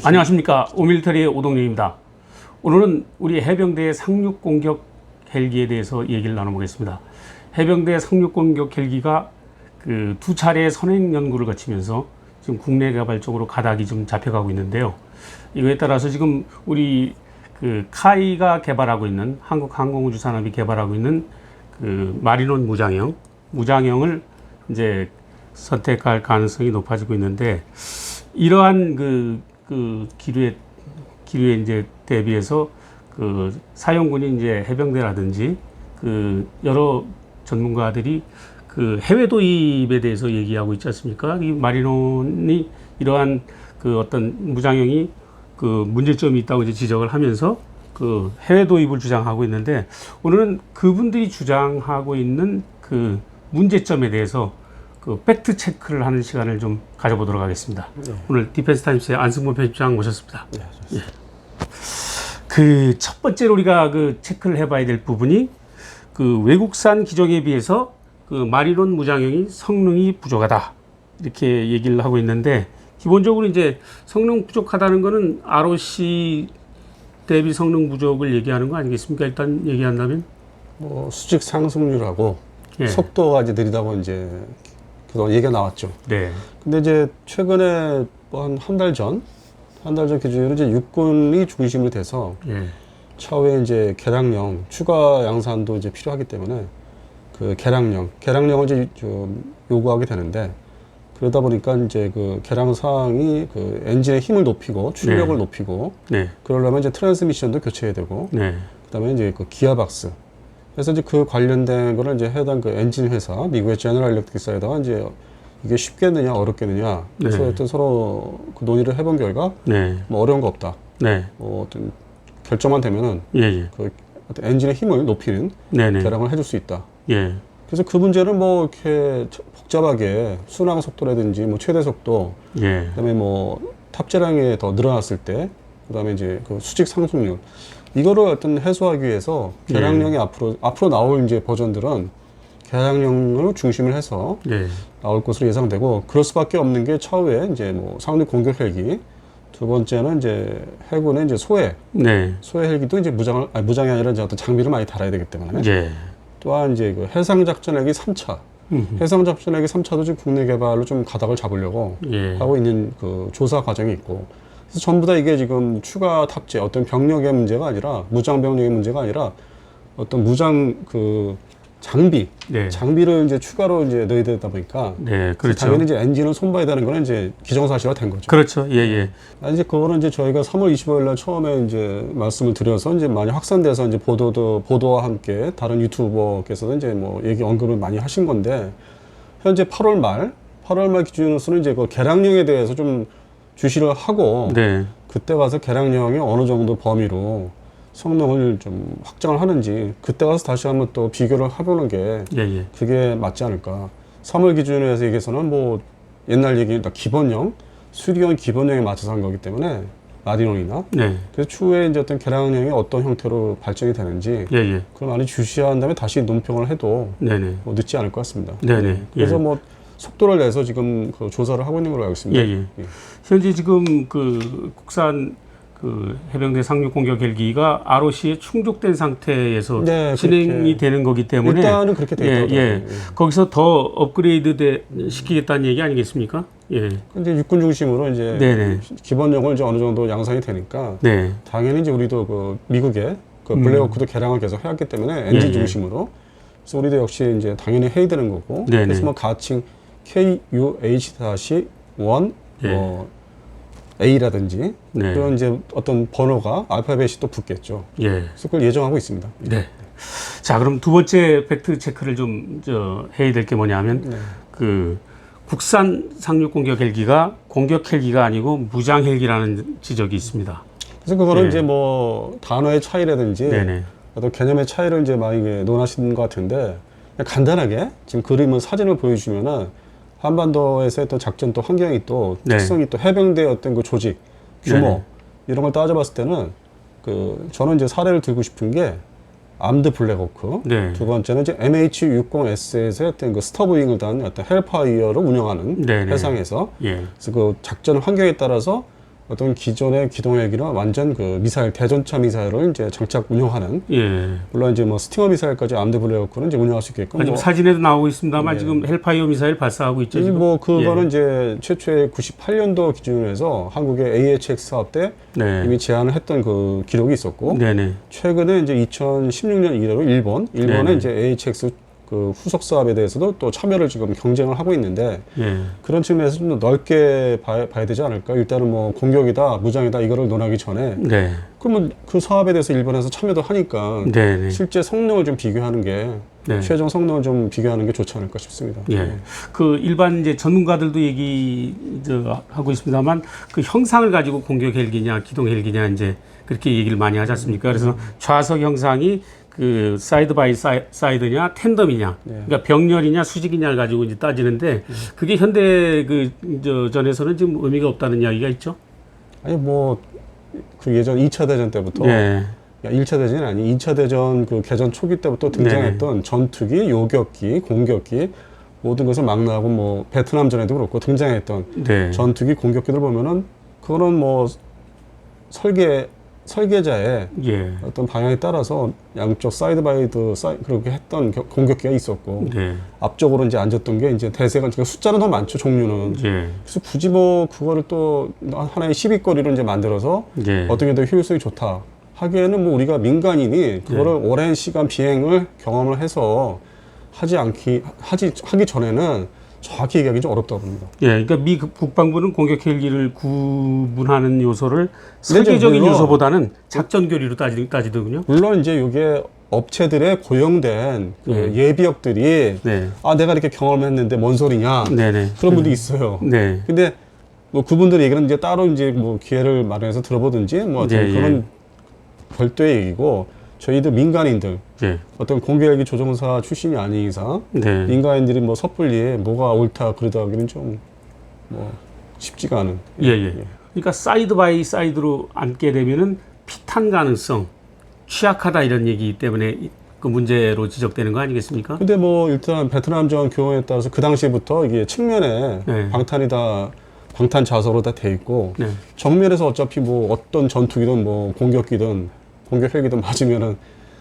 안녕하십니까. 오밀리터리의 오동영입니다. 오늘은 우리 해병대의 상륙 공격 헬기에 대해서 얘기를 나눠보겠습니다. 해병대 상륙 공격 헬기가 그 두 차례의 선행 연구를 거치면서 지금 국내 개발적으로 가닥이 좀 잡혀가고 있는데요. 이거에 따라서 지금 우리 그 카이가 개발하고 있는, 한국항공우주산업이 개발하고 있는 그 마리논 무장형을 이제 선택할 가능성이 높아지고 있는데, 이러한 그 기류에 이제 대비해서 그 사용군이 이제 해병대라든지 그 여러 전문가들이 그 해외 도입에 대해서 얘기하고 있지 않습니까? 이 마리논이 이러한 그 어떤 무장형이 그 문제점이 있다고 이제 지적을 하면서 그 해외 도입을 주장하고 있는데, 오늘은 그분들이 주장하고 있는 그 문제점에 대해서 그 팩트 체크를 하는 시간을 좀 가져보도록 하겠습니다. 네. 오늘 디펜스 타임스의 안승범 편집장 모셨습니다. 네, 예. 그 첫 번째로 우리가 그 체크를 해봐야 될 부분이 그 외국산 기종에 비해서 그 마리논 무장형이 성능이 부족하다, 이렇게 얘기를 하고 있는데, 기본적으로 이제 성능 부족하다는 거는 ROC 대비 성능 부족을 얘기하는 거 아니겠습니까? 일단 얘기한다면 뭐 수직 상승률하고 예. 속도가 이제 느리다고 이제 그동안 얘기가 나왔죠. 네. 근데 이제 최근에 한 달 전 기준으로 이제 육군이 중심이 돼서 예. 차후에 이제 개량형 추가 양산도 이제 필요하기 때문에 그 개량형을 이제 좀 요구하게 되는데, 그러다 보니까 이제 그 개량 사항이 그 엔진의 힘을 높이고 출력을 네. 높이고, 네. 그러려면 이제 트랜스미션도 교체해야 되고, 네. 그다음에 이제 그 기어박스. 그래서 이제 그 관련된 거를 이제 해당 그 엔진 회사, 미국의 제너럴 일렉트릭사에다가 이제 이게 쉽겠느냐 어렵겠느냐, 그래서 네. 어떤 서로 그 논의를 해본 결과 네. 뭐 어려운 거 없다. 네. 뭐 어떤 결정만 되면은 예. 그 어떤 엔진의 힘을 높이는 네네. 개량을 해줄 수 있다. 예. 그래서 그 문제는 뭐 이렇게 복잡하게 순항 속도라든지 뭐 최대 속도, 예. 그다음에 뭐 탑재량이 더 늘어났을 때, 그다음에 이제 그 수직 상승률, 이거를 어떤 해소하기 위해서 개량형이 앞으로 나올 이제 버전들은 개량형을 중심을 해서 예. 나올 것으로 예상되고, 그럴 수밖에 없는 게 차후에 이제 뭐 상륙 공격 헬기, 두 번째는 이제 해군의 이제 네. 소해 헬기도 이제 무장이 아니라 이제 어떤 장비를 많이 달아야 되기 때문에, 예. 또한 이제 그 해상 작전 헬기 3차, 해상 작전 헬기 3차도 지금 국내 개발로 좀 가닥을 잡으려고 예. 하고 있는 그 조사 과정이 있고, 그래서 전부 다 이게 지금 추가 탑재, 어떤 병력의 문제가 아니라, 무장 병력의 문제가 아니라 어떤 무장 그 네. 장비를 이제 추가로 이제 넣어야 되다 보니까, 네, 그렇죠. 당연히 이제 엔진을 손봐야 되는 거는 이제 기정사실화 된 거죠. 그렇죠. 예, 예. 이제 그거는 이제 저희가 3월 25일 날 처음에 이제 말씀을 드려서 이제 많이 확산돼서 이제 보도와 함께 다른 유튜버께서도 이제 뭐 언급을 많이 하신 건데, 현재 8월 말 기준으로서는 이제 그 개량령에 대해서 좀 주시를 하고, 네. 그때 가서 개량령이 어느 정도 범위로 성능을 좀 확장을 하는지, 그때 가서 다시 한번 또 비교를 해보는 게 예, 예. 그게 맞지 않을까. 3월 기준으로 해서 얘기해서는 뭐 옛날 얘기, 기본형, 수리형 기본형에 맞춰서 한 거기 때문에, 마리논이나. 네. 그래서 추후에 이제 어떤 개량형이 어떤 형태로 발전이 되는지, 예, 예. 그걸 많이 주시한 다음에 다시 논평을 해도 네네. 뭐 늦지 않을 것 같습니다. 네네. 그래서 예. 뭐 속도를 내서 지금 그 조사를 하고 있는 걸로 알고 있습니다. 예, 예. 현재 지금 그 국산 그 해병대 상륙 공격 헬기가 ROC에 충족된 상태에서 네, 진행이 그렇게 되는 거기 때문에 일단은 그렇게 돼 있더라고요. 예. 거기서 더 업그레이드 시키겠다는 얘기 아니겠습니까? 예. 이제 육군 중심으로 이제 네네. 기본용을 이제 어느 정도 양산이 되니까, 네. 당연히 이제 우리도 그 미국의 그 블랙호크도 개량을 계속 해왔기 때문에 엔진 예, 예. 중심으로, 그래서 우리도 역시 이제 당연히 해야 되는 거고, 네네. 그래서 뭐 가칭 KUH-1 예. 뭐 A라든지 네. 그런 이제 어떤 번호가 알파벳이 또 붙겠죠. 예. 그래서 그걸 예정하고 있습니다. 네. 자, 그럼 두 번째 팩트 체크를 좀 해야 될 게 뭐냐면, 네. 그 국산 상륙 공격 헬기가 공격 헬기가 아니고 무장 헬기라는 지적이 있습니다. 그래서 그거는 네. 이제 뭐 단어의 차이라든지 네네. 어떤 개념의 차이를 이제 많이 논하시는 것 같은데, 그냥 간단하게 지금 그림을 사진을 보여주시면은 한반도에서의 또 작전 또 환경이 또 네. 특성이 또 해병대의 어떤 그 조직 규모 네네. 이런 걸 따져봤을 때는 저는 이제 사례를 들고 싶은 게 암드 블랙호크. 네. 두 번째는 이제 MH-60S에서의 어떤 그 스터브윙을 단 어떤 헬파이어를 운영하는 네네. 해상에서. 예. 그래서 그 작전 환경에 따라서 어떤 기존의 기동 헬기나 완전 그 미사일 대전차 미사일을 이제 장착 운영하는 예. 물론 이제 뭐 스팅어 미사일까지 암드 블레어크는 이제 운영할 수 있게끔 지금 뭐 사진에도 나오고 있습니다만 예. 지금 헬파이어 미사일 발사하고 있죠. 지금. 뭐 그거는 예. 이제 최초의 98년도 기준으로 해서 한국의 AHX 사업 때 네. 이미 제안을 했던 그 기록이 있었고 네네. 최근에 이제 2016년 이래로 일본에 네네. 이제 AHX 그 후속 사업에 대해서도 또 참여를 지금 경쟁을 하고 있는데 예. 그런 측면에서 좀 더 넓게 봐야 되지 않을까? 일단은 뭐 공격이다, 무장이다 이거를 논하기 전에 네. 그러면 그 사업에 대해서 일본에서 참여도 하니까 네네. 실제 성능을 좀 비교하는 게 네. 최종 성능을 좀 비교하는 게 좋지 않을까 싶습니다. 예. 그 일반 이제 전문가들도 하고 있습니다만 그 형상을 가지고 공격 헬기냐 기동 헬기냐 이제 그렇게 얘기를 많이 하지 않습니까? 그래서 좌석 형상이 그 사이드 바이 사이드냐 텐덤이냐 그러니까 병렬이냐 수직이냐를 가지고 이제 따지는데 그게 현대 전에서는 지금 의미가 없다는 이야기가 있죠. 아니 뭐 그 예전 2차 대전 때부터 예. 1차 대전이 아니 2차 대전 그 개전 초기 때부터 등장했던 전투기, 요격기, 공격기 모든 것을 망라하고 뭐 베트남전에도 그렇고 등장했던 네. 전투기, 공격기들 보면은 그거는 뭐 설계자의 예. 어떤 방향에 따라서 양쪽 사이드 바이드 그렇게 했던 공격기가 있었고 네. 앞쪽으로 이제 앉았던 게 이제 대세가 그러니까 숫자는 더 많죠 종류는. 예. 그래서 굳이 뭐 그거를 또 하나의 시비거리로 이제 만들어서 예. 어떻게 더 효율성이 좋다 하기에는 뭐 우리가 민간인이 그거를 오랜 시간 비행을 경험을 해서 하기 전에는 정확히 얘기하기 좀 어렵다고 봅니다. 예, 그러니까 미 국방부는 공격 헬기를 구분하는 요소를 근데 이제 설계적인 물론 요소보다는 작전 교리로 따지더군요. 물론 이제 이게 업체들의 고용된 그 예비역들이 네. 아 내가 이렇게 경험했는데 뭔 소리냐 네네. 그런 분도 있어요. 네. 근데 뭐 그분들 얘기는 이제 따로 이제 뭐 기회를 마련해서 들어보든지 뭐 어떤 예, 그런 별도의 얘기고 저희들 민간인들 예. 어떤 공격헬기 조종사 출신이 아닌 이상 네. 민간인들이 뭐 섣불리 뭐가 옳다 그러다 하기는 좀 뭐 쉽지가 않은. 예, 예. 그러니까 사이드 바이 사이드로 앉게 되면은 피탄 가능성 취약하다 이런 얘기 때문에 그 문제로 지적되는 거 아니겠습니까? 근데 뭐 일단 베트남전 교훈에 따라서 그 당시부터 이게 측면에 네. 방탄 자석으로 다 돼 있고 네. 정면에서 어차피 뭐 어떤 전투기든 뭐 공격기든 공격 헬기든 맞으면은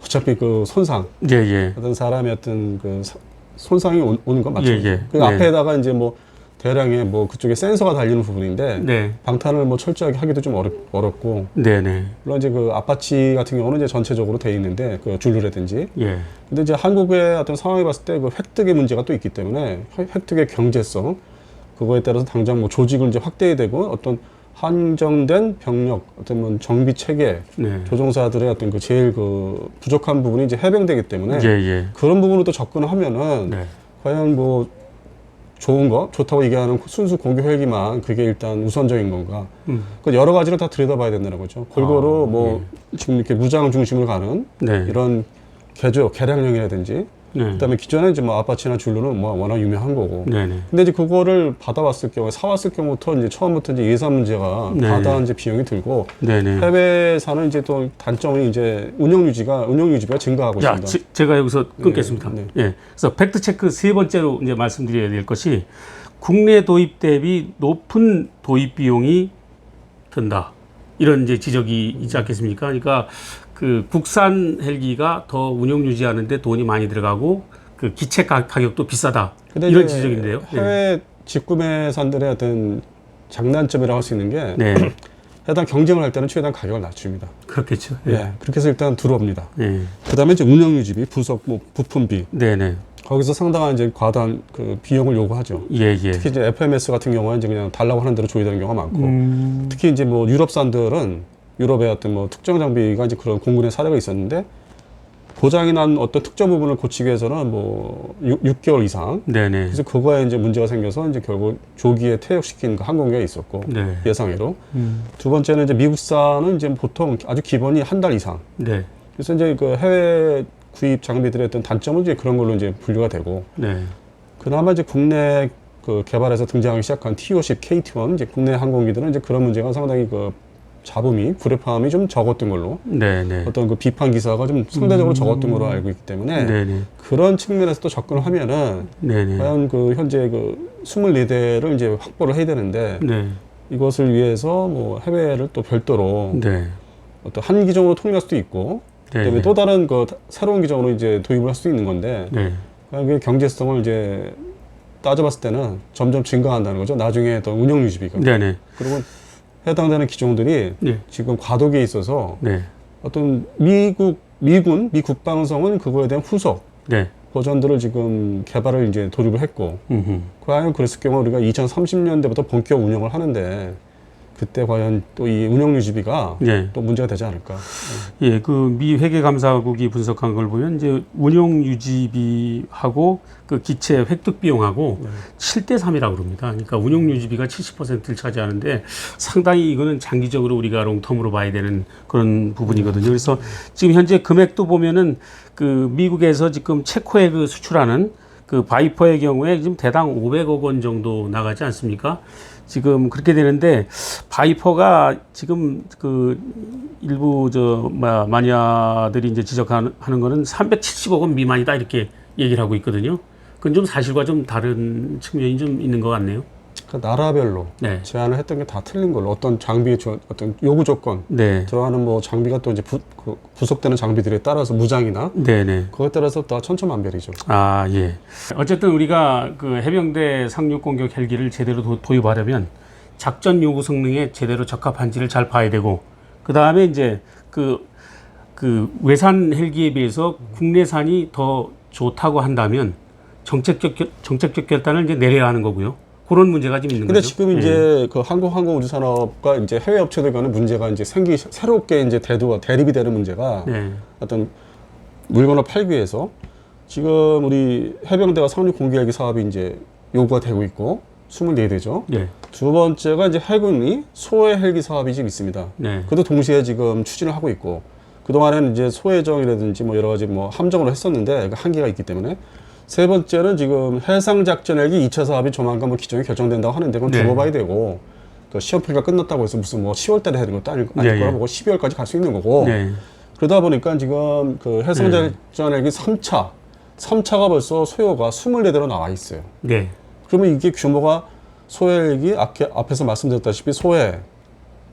어차피 그 손상 예, 예. 어떤 사람의 어떤 그 손상이 오는 건 맞죠. 예, 예. 그 네. 앞에다가 이제 뭐 대량의 뭐 그쪽에 센서가 달리는 부분인데 네. 방탄을 뭐 철저하게 하기도 좀 어렵고 네, 네. 물론 이제 그 아파치 같은 경우는 이제 전체적으로 돼 있는데 그 줄루라든지 예. 근데 이제 한국의 어떤 상황을 봤을 때 그 획득의 문제가 또 있기 때문에 획득의 경제성 그거에 따라서 당장 뭐 조직을 이제 확대해야 되고 어떤 한정된 병력 어떤 뭐 정비 체계 네. 조종사들의 어떤 그 제일 그 부족한 부분이 이제 해병되기 때문에 예, 예. 그런 부분으로 또 접근을 하면은 네. 과연 뭐 좋다고 얘기하는 순수 공격 헬기만 그게 일단 우선적인 건가? 그 여러 가지를 다 들여다봐야 된다는 거죠. 골고루 뭐 지금 이렇게 무장 중심으로 가는 네. 이런 개량형이라든지 네. 그다음에 기존에 이제 뭐 아파치나 줄루는 뭐 워낙 유명한 거고. 네, 네. 근데 이제 그거를 받아왔을 경우에 사왔을 경우부터 이제 처음부터 이제 예산 문제가 네. 받아온 이제 비용이 들고 네, 네. 해외사는 이제 또 단점이 이제 운영 유지비가 증가하고 야, 있습니다. 제가 여기서 끊겠습니다. 네. 예. 그래서 팩트 체크 세 번째로 이제 말씀드려야 될 것이 국내 도입 대비 높은 도입 비용이 든다. 이런 이제 지적이 있지 않겠습니까? 그러니까 그 국산 헬기가 더 운영 유지하는데 돈이 많이 들어가고 그 기체 가격도 비싸다. 근데 이런 이제 지적인데요. 해외 직구매사들의 어떤 장단점이라고 할 수 있는 게 네. 해당 경쟁을 할 때는 최대한 가격을 낮춥니다. 그렇겠죠. 예. 그렇게 해서 일단 들어옵니다. 예. 그다음에 이제 운영 유지비, 부속, 뭐 부품비 네, 네. 거기서 상당한 이제 과다한 그 비용을 요구하죠. 예, 예. 특히 이제 FMS 같은 경우는 이제 그냥 달라고 하는 대로 줘야 되는 경우가 많고 특히 이제 뭐 유럽산들은 유럽의 어떤 뭐 특정 장비가 이제 그런 공군의 사례가 있었는데 고장이 난 어떤 특정 부분을 고치기 위해서는 뭐 6개월 이상 네, 네. 그래서 그거에 이제 문제가 생겨서 이제 결국 조기에 퇴역시킨 그 항공기가 있었고 네. 예상외로 두 번째는 이제 미국산은 이제 보통 아주 기본이 한 달 이상 네. 그래서 이제 그 해외 구입 장비들의 어떤 단점은 이제 그런 걸로 이제 분류가 되고 네. 그나마 이제 국내 그 개발해서 등장하기 시작한 T-50, KT-1 이제 국내 항공기들은 이제 그런 문제가 상당히 그 잡음이 불협화음이 좀 적었던 걸로 네, 네. 어떤 그 비판 기사가 좀 상대적으로 적었던 걸로 알고 있기 때문에 네, 네. 그런 측면에서 또 접근을 하면은 네, 네. 과연 그 현재 그 24대를 이제 확보를 해야 되는데 네. 이것을 위해서 뭐 해외를 또 별도로 네. 어떤 한 기종으로 통일할 수도 있고, 네. 그다음에 또 다른 그 새로운 기종으로 이제 도입을 할 수도 있는 건데, 네. 그 경제성을 이제 따져봤을 때는 점점 증가한다는 거죠. 나중에 또 운영 유지비가. 네네. 그리고 해당되는 기종들이 네. 지금 과도기에 있어서 네. 어떤 미 국방성은 그거에 대한 후속 네. 버전들을 지금 개발을 이제 돌입을 했고, 음흠. 과연 그랬을 경우 우리가 2030년대부터 본격 운영을 하는데 그때 과연 또 이 운영 유지비가 네. 또 문제가 되지 않을까. 예, 그 미 회계감사국이 분석한 걸 보면 이제 운용 유지비하고 그 기체 획득 비용하고 7대 3이라고 그럽니다. 그러니까 운용 유지비가 70%를 차지하는데 상당히 이거는 장기적으로 우리가 롱텀으로 봐야 되는 그런 부분이거든요. 그래서 지금 현재 금액도 보면은 그 미국에서 지금 체코에 그 수출하는 그 바이퍼의 경우에 지금 대당 500억 원 정도 나가지 않습니까? 지금 그렇게 되는데 바이퍼가 지금 그 일부 마니아들이 이제 지적하는 거는 370억 원 미만이다 이렇게 얘기를 하고 있거든요. 그건 좀 사실과 좀 다른 측면이 좀 있는 것 같네요. 그 나라별로 네. 제안을 했던 게 다 틀린 걸로 어떤 장비 어떤 요구 조건 네. 들어가는 뭐 장비가 또 이제 부속되는 장비들에 따라서 무장이나 네네. 그거에 따라서 다 천차만별이죠. 아, 예. 어쨌든 우리가 그 해병대 상륙 공격 헬기를 제대로 도입하려면 작전 요구 성능에 제대로 적합한지를 잘 봐야 되고, 그 다음에 이제 그 외산 헬기에 비해서 국내산이 더 좋다고 한다면 정책적 결단을 이제 내려야 하는 거고요. 그런 문제가 좀 있는 근데 거죠. 지금 이제 그 한국항공우주산업과 이제 해외 업체들 간의 문제가 이제 새롭게 이제 대립이 되는 문제가 네. 어떤 물건을 팔기 위해서 지금 우리 해병대가 상륙 공격헬기 사업이 이제 요구가 되고 있고 24대죠. 네. 두 번째가 이제 해군이 소해 헬기 사업이 지금 있습니다. 네. 그것도 동시에 지금 추진을 하고 있고 그동안에는 이제 소해정이라든지 뭐 여러 가지 뭐 함정으로 했었는데 그 한계가 있기 때문에 세 번째는 지금 해상작전헬기 2차 사업이 조만간 뭐 기종이 결정된다고 하는데 그건 네. 두고 봐야 되고 또 시험 표기가 끝났다고 해서 무슨 뭐 10월 달에 해야 되는 것도 아닐 네, 거라 예. 보고 12월까지 갈 수 있는 거고 네. 그러다 보니까 지금 그 해상작전헬기 3차가 벌써 소요가 24대로 나와 있어요. 네. 그러면 이게 규모가 소해헬기 앞에서 말씀드렸다시피 소해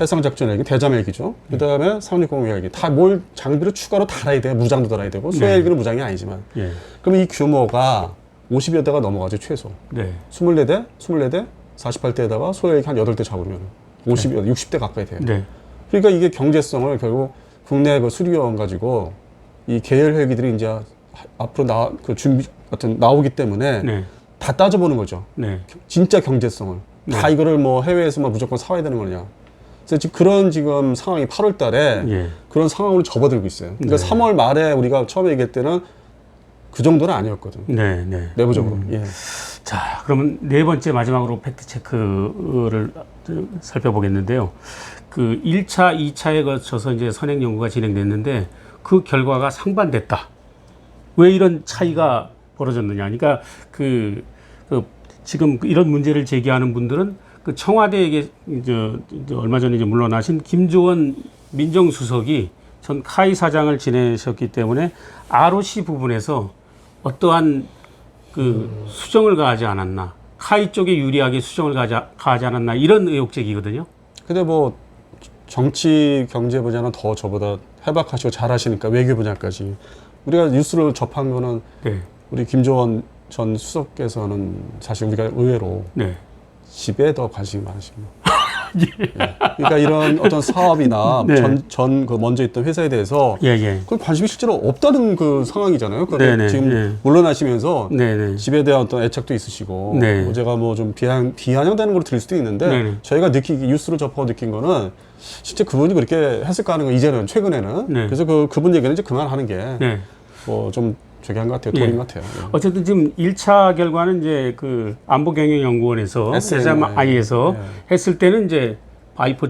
해상작전헬기 대잠헬기죠. 그 다음에 상륙공격헬기 다 뭘 장비를 추가로 달아야 돼. 무장도 달아야 되고 소해헬기는 무장이 아니지만 예. 그러면 이 규모가 50여 대가 넘어가죠 최소. 네. 24대 48대에다가 소해헬기 한 8대 잡으면 60대 가까이 돼요. 네. 그러니까 이게 경제성을 결국 국내 그 수리원 가지고 이 계열 헬기들이 이제 앞으로 나오기 때문에 네. 다 따져보는 거죠. 네. 진짜 경제성을. 다 이거를 뭐 해외에서만 무조건 사와야 되는 거냐. 그래서 지금 그런 지금 상황이 8월 달에 예. 그런 상황으로 접어들고 있어요. 그러니까 네. 3월 말에 우리가 처음에 얘기할 때는 그 정도는 아니었거든. 네. 네. 내부적으로. 예. 자, 그러면 네 번째 마지막으로 팩트 체크를 살펴보겠는데요. 그 1차, 2차에 거쳐서 이제 선행 연구가 진행됐는데 그 결과가 상반됐다. 왜 이런 차이가 벌어졌느냐? 그러니까 지금 이런 문제를 제기하는 분들은 그 청와대에게 이제 얼마 전에 이제 물러나신 김조원 민정수석이 전 카이 사장을 지내셨기 때문에 ROC 부분에서 어떠한 그 수정을 가하지 않았나, 카이 쪽에 유리하게 수정을 가하지 않았나 이런 의혹 제기거든요. 근데 뭐 정치 경제 분야는 더 저보다 해박하시고 잘하시니까 외교 분야까지 우리가 뉴스를 접한 거는 네, 우리 김조원 전 수석께서는 사실 우리가 의외로 네, 집에 더 관심이 많으십니다. 예. 그러니까 이런 어떤 사업이나 네. 그 먼저 있던 회사에 대해서 예. 그 관심이 실제로 없다는 그 상황이잖아요. 네네. 지금 예. 물러나시면서 네네. 집에 대한 어떤 애착도 있으시고 네. 뭐 제가 뭐 좀 비아냥되는 걸 들을 수도 있는데 네네. 저희가 뉴스를 접하고 느낀 거는 실제 그분이 그렇게 했을까 하는 거 이제는 최근에는 네. 그래서 그분 얘기는 이제 그만하는 게 뭐 좀 네. 저기 한 것 같아요. 도린 예. 것 같아요. 예. 어쨌든 지금 1차 결과는 이제 그 안보경영연구원에서 SMI에서 했을 때는 이제 바이퍼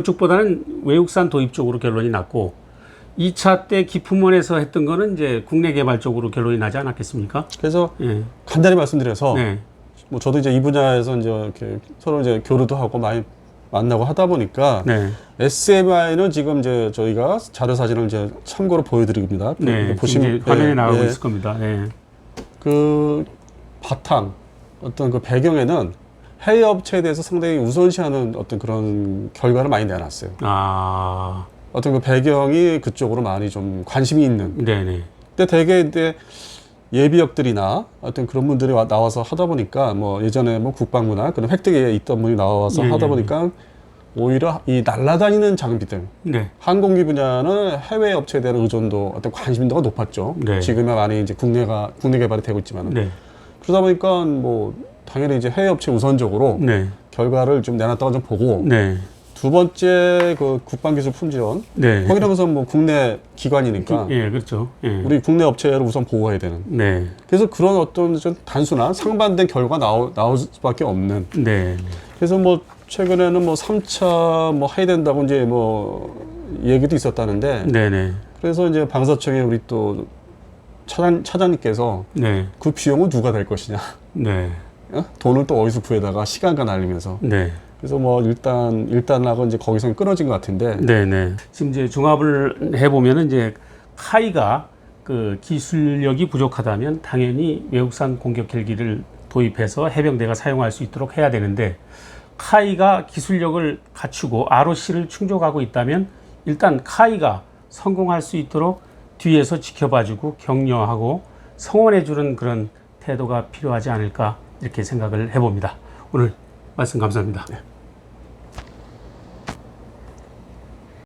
쪽보다는 외국산 도입 쪽으로 결론이 났고 2차 때 기품원에서 했던 거는 이제 국내 개발 쪽으로 결론이 나지 않았겠습니까? 그래서 예. 간단히 말씀드려서 네. 뭐 저도 이제 이 분야에서 이제 이렇게 서로 이제 교류도 하고 많이 만나고 하다 보니까 네. SMI는 지금 이제 저희가 자료 사진을 이제 참고로 보여드립니다. 네. 보시면 이제 화면에 나가고 예, 있을 겁니다. 예. 그 바탕 어떤 그 배경에는 해외 업체에 대해서 상당히 우선시하는 어떤 그런 결과를 많이 내놨어요. 아, 어떤 그 배경이 그쪽으로 많이 좀 관심이 있는. 네네. 근데 대개 이제 예비역들이나 어떤 그런 분들이 나와서 하다 보니까 뭐 예전에 뭐 국방부나 그런 획득에 있던 분이 나와서 하다 보니까 오히려 이 날아다니는 장비들, 네. 항공기 분야는 해외 업체에 대한 의존도 어떤 관심도가 높았죠. 네. 지금은 많이 이제 국내 개발이 되고 있지만은. 네. 그러다 보니까 뭐 당연히 이제 해외 업체 우선적으로 네. 결과를 좀 내놨다고 좀 보고 네. 두 번째 그 국방기술 품질원 네. 거기라면서 뭐 국내 기관이니까 예, 그렇죠. 예. 우리 국내 업체를 우선 보호해야 되는. 네. 그래서 그런 어떤 좀 단순한 상반된 결과 나올 수밖에 없는. 네. 그래서 뭐 최근에는 뭐 3차 뭐 해야 된다고 이제 뭐 얘기도 있었다는데. 네네. 그래서 이제 방사청에 우리 또 차장님께서 네. 그 비용은 누가 될 것이냐. 네. 어? 돈을 또 어디서 구해다가 시간과 날리면서. 네. 그래서 뭐 일단하고 이제 거기서 끊어진 것 같은데. 네네. 지금 이제 종합을 해보면은 이제 카이가 그 기술력이 부족하다면 당연히 외국산 공격 헬기를 도입해서 해병대가 사용할 수 있도록 해야 되는데 카이가 기술력을 갖추고 ROC를 충족하고 있다면 일단 카이가 성공할 수 있도록 뒤에서 지켜봐주고 격려하고 성원해주는 그런 태도가 필요하지 않을까 이렇게 생각을 해봅니다. 오늘 말씀 감사합니다. 네.